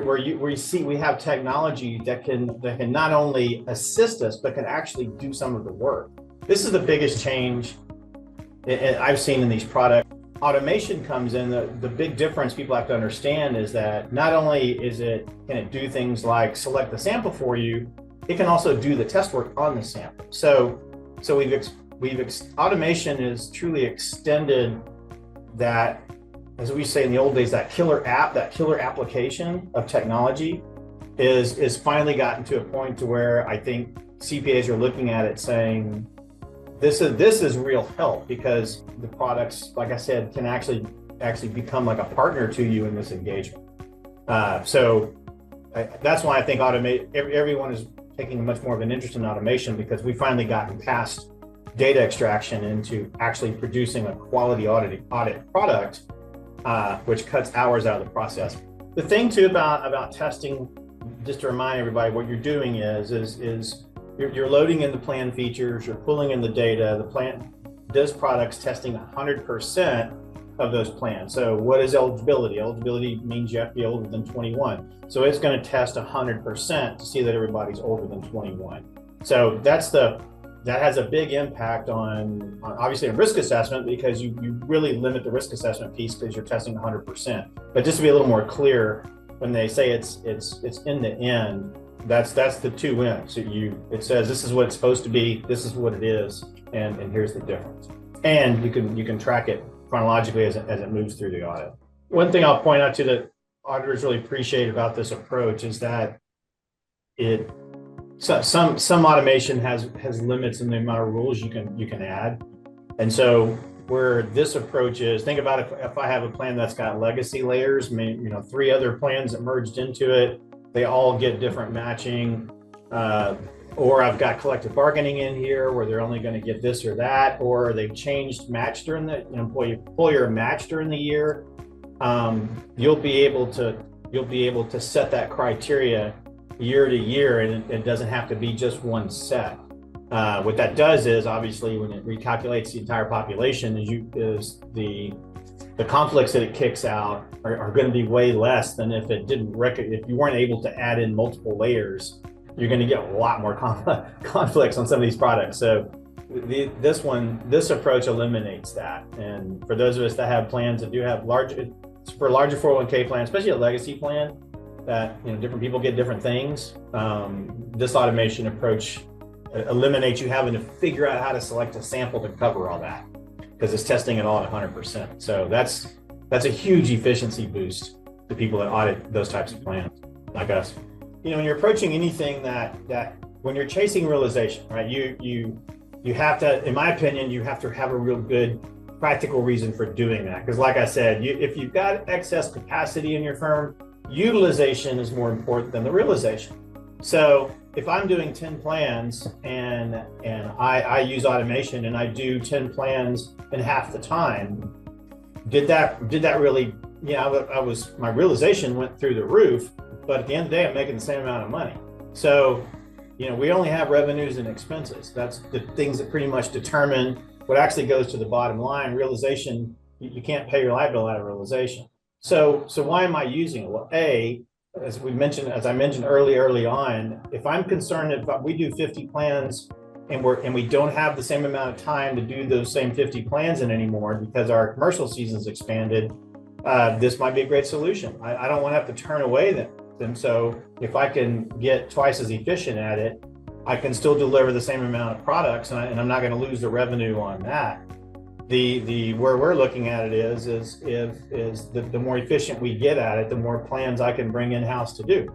where you see we have technology that can not only assist us, but can actually do some of the work. This is the biggest change I've seen in these products. Automation comes in. The big difference people have to understand is that not only can it do things like select the sample for you, it can also do the test work on the sample. So automation is truly extended that, as we say in the old days, that killer application of technology is finally gotten to a point to where I think CPAs are looking at it saying, this is real help, because the products, like I said, can actually become like a partner to you in this engagement. That's why I think everyone is taking much more of an interest in automation, because we finally gotten past data extraction into actually producing a quality audit product, which cuts hours out of the process. The thing too about testing, just to remind everybody, what you're doing is you're loading in the plan features, you're pulling in the data. This product's testing 100% of those plans. So what is eligibility? Eligibility means you have to be older than 21. So it's going to test 100% to see that everybody's older than 21. So that has a big impact on obviously a risk assessment, because you really limit the risk assessment piece because you're testing 100%. But just to be a little more clear, when they say it's in the end, that's the two ends. So it says this is what it's supposed to be, this is what it is, and here's the difference. And you can track it chronologically as it moves through the audit. One thing I'll point out to that auditors really appreciate about this approach is that some automation has limits in the amount of rules you can add. And so where this approach is, think about if I have a plan that's got legacy layers, 3 other plans that merged into it, they all get different matching, or I've got collective bargaining in here where they're only going to get this or that, or they've changed match during the employer match during the year. You'll be able to set that criteria year to year, and it doesn't have to be just one set. What that does is, obviously, when it recalculates the entire population, is the conflicts that it kicks out are going to be way less than if it didn't if you weren't able to add in multiple layers. You're going to get a lot more conflicts on some of these products. So this approach eliminates that. And for those of us that have plans that do have larger 401k plans, especially a legacy plan, that different people get different things, this automation approach eliminates you having to figure out how to select a sample to cover all that, because it's testing it all at 100%. So that's a huge efficiency boost to people that audit those types of plans like us. When you're approaching anything that when you're chasing realization, right, you have to, in my opinion, you have to have a real good practical reason for doing that. Because like I said, if you've got excess capacity in your firm, utilization is more important than the realization. So if I'm doing 10 plans and I use automation and I do 10 plans in half the time, did that really, my realization went through the roof, but at the end of the day, I'm making the same amount of money. So, we only have revenues and expenses. That's the things that pretty much determine what actually goes to the bottom line. Realization, you can't pay your light bill out of realization. So why am I using it? Well, as I mentioned early on, if I'm concerned if we do 50 plans and we don't have the same amount of time to do those same 50 plans in anymore because our commercial season's expanded, this might be a great solution. I don't want to have to turn away them. So if I can get twice as efficient at it, I can still deliver the same amount of products, and I'm not going to lose the revenue on that. Where we're looking at it is the more efficient we get at it, the more plans I can bring in-house to do.